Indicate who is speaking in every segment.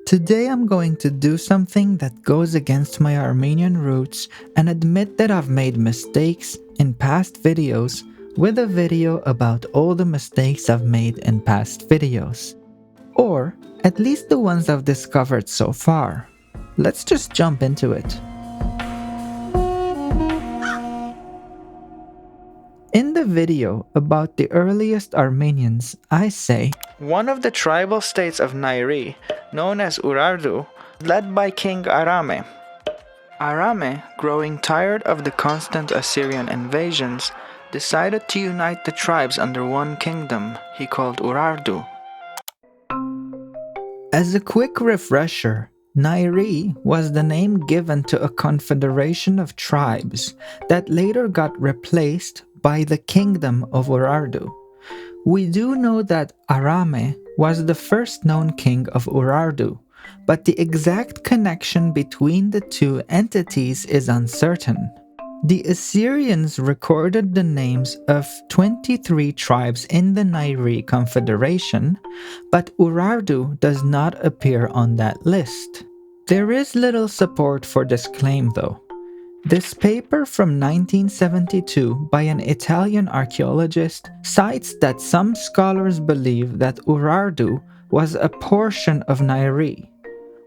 Speaker 1: Today I'm going to do something that goes against my Armenian roots and admit that I've made mistakes in past videos with a video about all the mistakes I've made in past videos. Or at least the ones I've discovered so far. Let's just jump into it. In the video about the earliest Armenians, I say, one of the tribal states of Nairi, known as Urartu, led by King Arame. Arame, growing tired of the constant Assyrian invasions, decided to unite the tribes under one kingdom he called Urartu. As a quick refresher, Nairi was the name given to a confederation of tribes that later got replaced by the kingdom of Urartu. We do know that Arame was the first known king of Urartu, but the exact connection between the two entities is uncertain. The Assyrians recorded the names of 23 tribes in the Nairi Confederation, but Urartu does not appear on that list. There is little support for this claim though. This paper from 1972 by an Italian archaeologist cites that some scholars believe that Urartu was a portion of Nairi.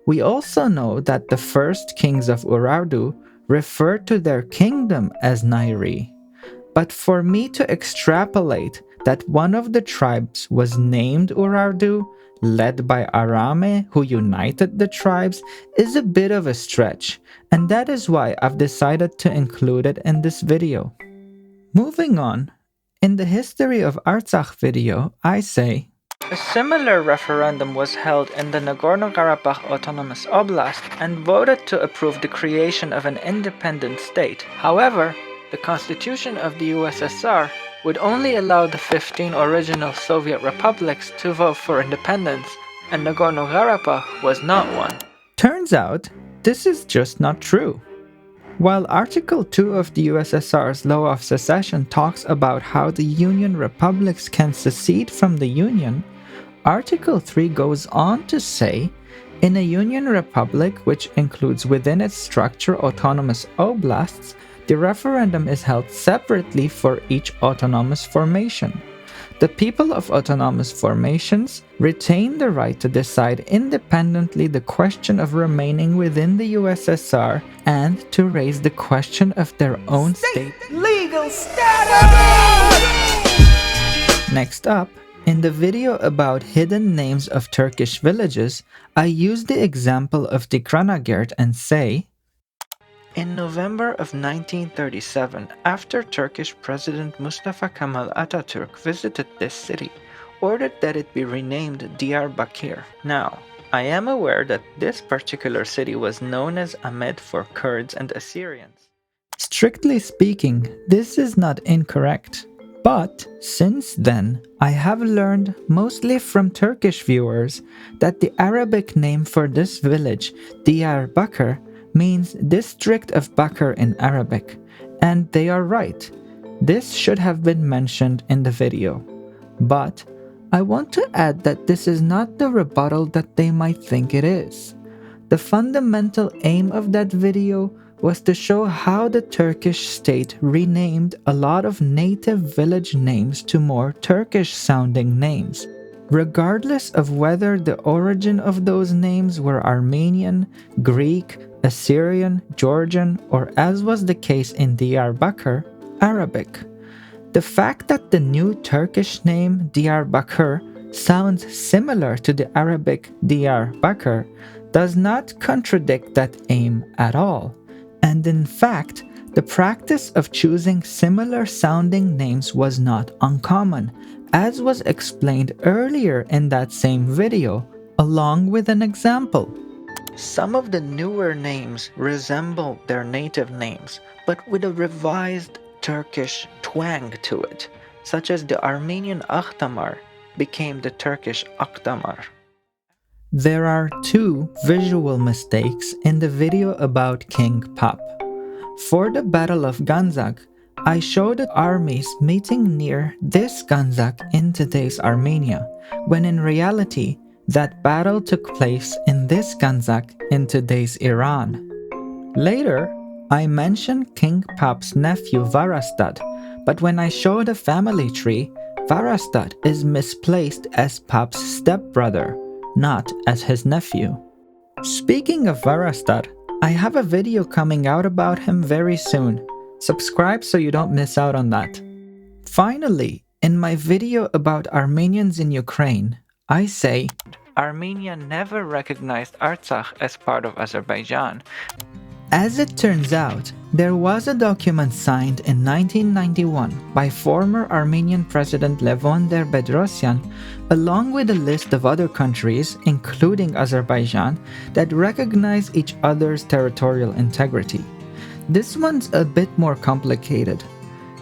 Speaker 1: We also know that the first kings of Urartu referred to their kingdom as Nairi. But for me to extrapolate that one of the tribes was named Urartu, led by Arame, who united the tribes, is a bit of a stretch, and that is why I've decided to include it in this video. Moving on, in the History of Artsakh video, I say, a similar referendum was held in the Nagorno-Karabakh Autonomous Oblast and voted to approve the creation of an independent state. However, the constitution of the USSR would only allow the 15 original Soviet republics to vote for independence, and Nagorno-Karabakh was not one. Turns out, this is just not true. While Article 2 of the USSR's Law of Secession talks about how the Union republics can secede from the Union, Article 3 goes on to say, in a Union republic which includes within its structure autonomous oblasts, the referendum is held separately for each autonomous formation. The people of autonomous formations retain the right to decide independently the question of remaining within the USSR and to raise the question of their own state legal status! Next up, in the video about hidden names of Turkish villages, I use the example of Dikranagert and say, in November of 1937, after Turkish President Mustafa Kemal Atatürk visited this city, ordered that it be renamed Diyarbakir. Now, I am aware that this particular city was known as Ahmed for Kurds and Assyrians. Strictly speaking, this is not incorrect. But since then, I have learned, mostly from Turkish viewers, that the Arabic name for this village, Diyarbakir, means district of Bakr in Arabic, and they are right. This should have been mentioned in the video. But I want to add that this is not the rebuttal that they might think it is. The fundamental aim of that video was to show how the Turkish state renamed a lot of native village names to more Turkish-sounding names, regardless of whether the origin of those names were Armenian, Greek, Assyrian, Georgian, or as was the case in Diyarbakir, Arabic. The fact that the new Turkish name Diyarbakir sounds similar to the Arabic Diyarbakir does not contradict that aim at all. And in fact, the practice of choosing similar sounding names was not uncommon, as was explained earlier in that same video, along with an example. Some of the newer names resemble their native names, but with a revised Turkish twang to it, such as the Armenian Akhtamar became the Turkish Akdamar. There are two visual mistakes in the video about King Pap. For the Battle of Ganzak, I showed armies meeting near this Ganzak in today's Armenia, when in reality, That battle took place in this Ganzak in today's Iran. Later, I mentioned King Pap's nephew Varastad, but when I show the family tree, Varastad is misplaced as Pap's stepbrother, not as his nephew. Speaking of Varastad, I have a video coming out about him very soon. Subscribe so you don't miss out on that. Finally, in my video about Armenians in Ukraine, I say Armenia never recognized Artsakh as part of Azerbaijan. As it turns out, there was a document signed in 1991 by former Armenian President Levon Der-Bedrosian, along with a list of other countries, including Azerbaijan, that recognize each other's territorial integrity. This one's a bit more complicated.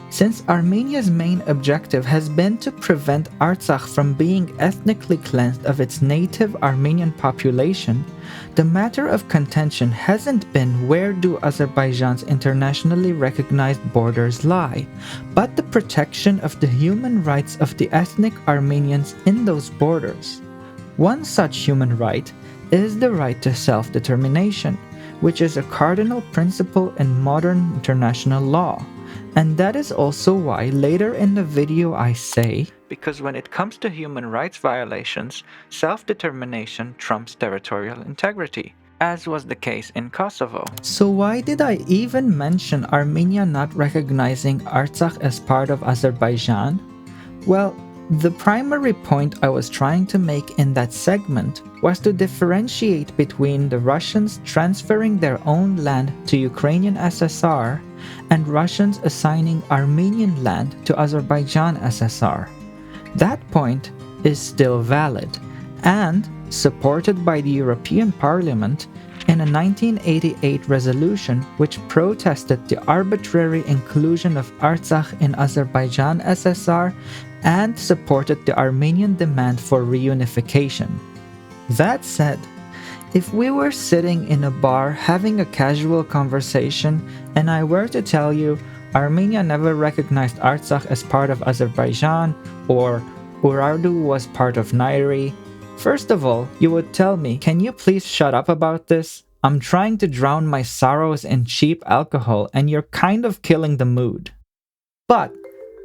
Speaker 1: Since Armenia's main objective has been to prevent Artsakh from being ethnically cleansed of its native Armenian population, the matter of contention hasn't been where do Azerbaijan's internationally recognized borders lie, but the protection of the human rights of the ethnic Armenians in those borders. One such human right is the right to self-determination, which is a cardinal principle in modern international law. And that is also why later in the video I say, because when it comes to human rights violations, self-determination trumps territorial integrity, as was the case in Kosovo. So why did I even mention Armenia not recognizing Artsakh as part of Azerbaijan? Well, the primary point I was trying to make in that segment was to differentiate between the Russians transferring their own land to Ukrainian SSR and Russians assigning Armenian land to Azerbaijan SSR. That point is still valid and supported by the European Parliament in a 1988 resolution which protested the arbitrary inclusion of Artsakh in Azerbaijan SSR and supported the Armenian demand for reunification. That said, if we were sitting in a bar having a casual conversation and I were to tell you Armenia never recognized Artsakh as part of Azerbaijan or Urartu was part of Nairi, first of all, you would tell me, can you please shut up about this? I'm trying to drown my sorrows in cheap alcohol and you're kind of killing the mood. But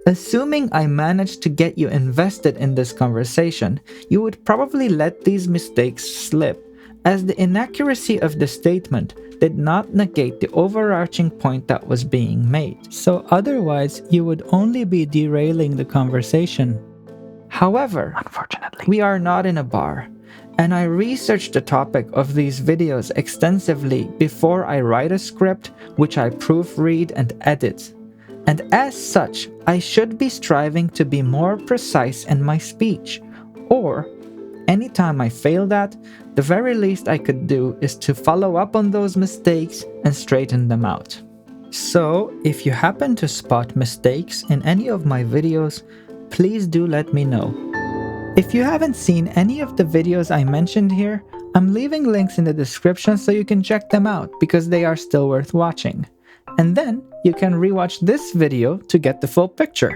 Speaker 1: assuming I managed to get you invested in this conversation, you would probably let these mistakes slip, as the inaccuracy of the statement did not negate the overarching point that was being made. So otherwise, you would only be derailing the conversation. However, unfortunately, we are not in a bar, and I researched the topic of these videos extensively before I write a script, which I proofread and edit. And as such, I should be striving to be more precise in my speech, or anytime I fail that, the very least I could do is to follow up on those mistakes and straighten them out. So, if you happen to spot mistakes in any of my videos, please do let me know. If you haven't seen any of the videos I mentioned here, I'm leaving links in the description so you can check them out because they are still worth watching. And then you can rewatch this video to get the full picture.